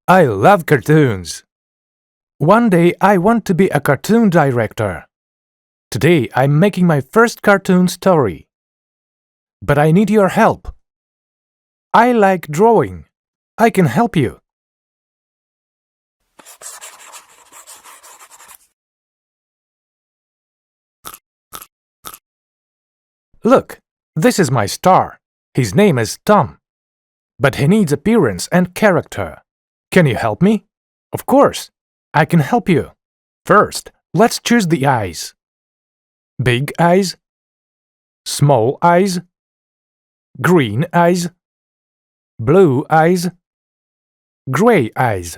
I love cartoons. One day I want to be a cartoon director. Today I'm making my first cartoon story. But I need your help. I like drawing. I can help you. Look, this is my star. His name is Tom. But he needs appearance and character. Can you help me? Of course, I can help you. First, let's choose the eyes. Big eyes, small eyes, green eyes, blue eyes, gray eyes.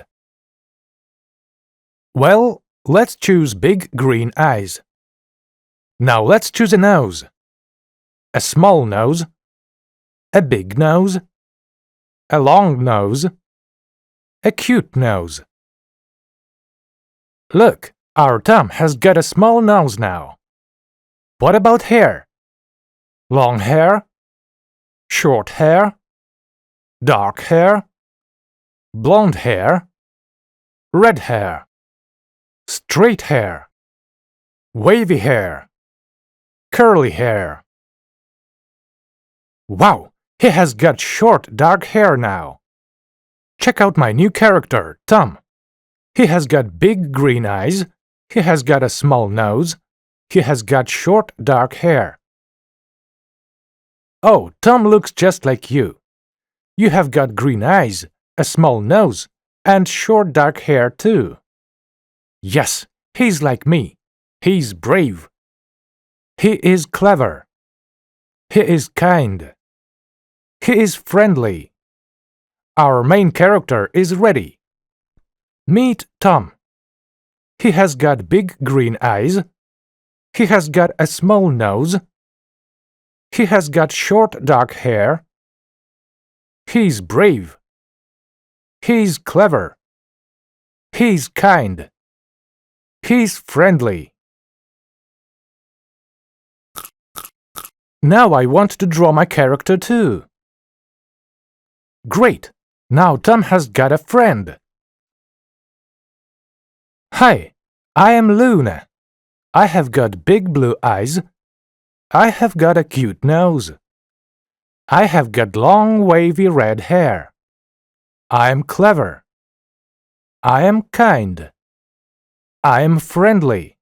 Well, let's choose big green eyes. Now let's choose a nose. A small nose, a big nose, a long nose, a cute nose. Look, our Tom has got a small nose now. What about hair? Long hair, short hair, dark hair, blonde hair, red hair, straight hair, wavy hair, curly hair. Wow, he has got short dark hair now. Check out my new character, Tom. He has got big green eyes, he has got a small nose, he has got short dark hair. Oh, Tom looks just like you. You have got green eyes, a small nose, and short dark hair too. Yes, he's like me. He's brave. He is clever. He is kind. He is friendly. Our main character is ready. Meet Tom. He has got big green eyes. He has got a small nose. He has got short dark hair. He's brave. He's clever. He's kind. He's friendly. Now I want to draw my character too. Great! Now Tom has got a friend. Hi, I am Luna. I have got big blue eyes. I have got a cute nose. I have got long wavy red hair. I am clever. I am kind. I am friendly.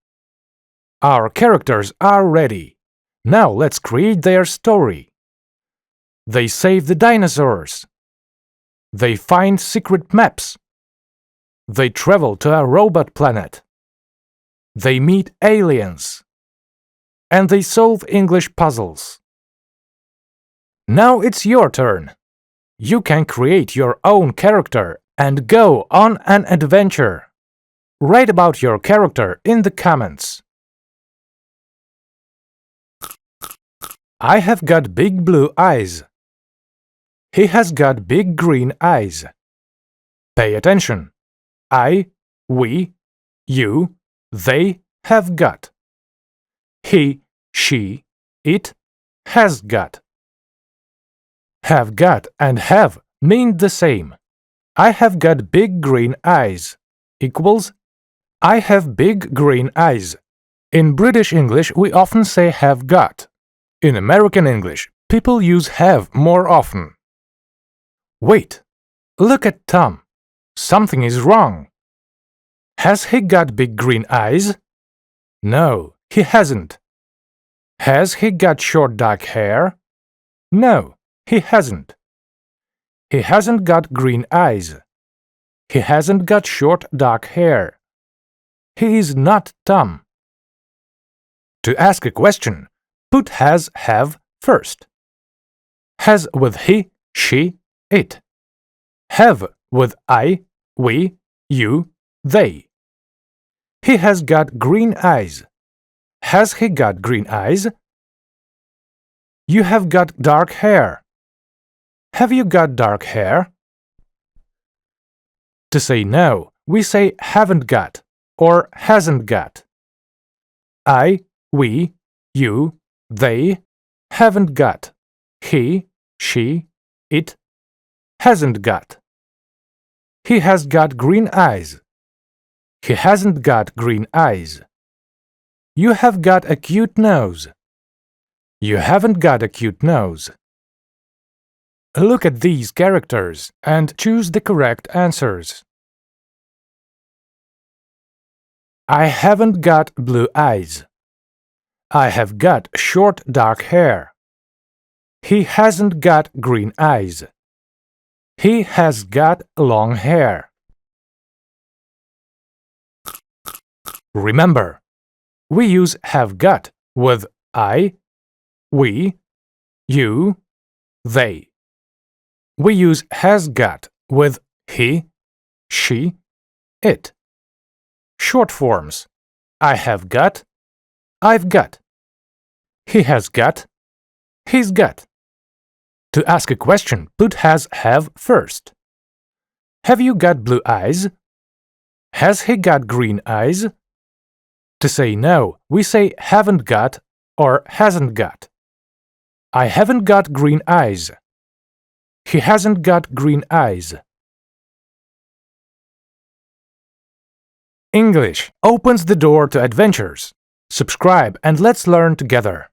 Our characters are ready. Now let's create their story. They save the dinosaurs. They find secret maps. They travel to a robot planet. They meet aliens. And they solve English puzzles. Now it's your turn. You can create your own character and go on an adventure. Write about your character in the comments. I have got big blue eyes. He has got big green eyes. Pay attention. I, we, you, they have got. He, she, it has got. Have got and have mean the same. I have got big green eyes equals I have big green eyes. In British English, we often say have got. In American English, people use have more often. Wait, look at Tom. Something is wrong. Has he got big green eyes? No, he hasn't. Has he got short dark hair? No, he hasn't. He hasn't got green eyes. He hasn't got short dark hair. He is not Tom. To ask a question, put has, have first. Has with he, she, it. Have with I, we, you, they. He has got green eyes. Has he got green eyes? You have got dark hair. Have you got dark hair? To say no, we say haven't got or hasn't got. I, we, you, they haven't got. He, she, it hasn't got. He has got green eyes. He hasn't got green eyes. You have got a cute nose. You haven't got a cute nose. Look at these characters and choose the correct answers. I haven't got blue eyes. I have got short dark hair. He hasn't got green eyes. He has got long hair. Remember, we use have got with I, we, you, they. We use has got with he, she, it. Short forms: I have got, I've got. He has got, he's got. To ask a question, put has have first. Have you got blue eyes? Has he got green eyes? To say no, we say haven't got or hasn't got. I haven't got green eyes. He hasn't got green eyes. English opens the door to adventures. Subscribe and let's learn together.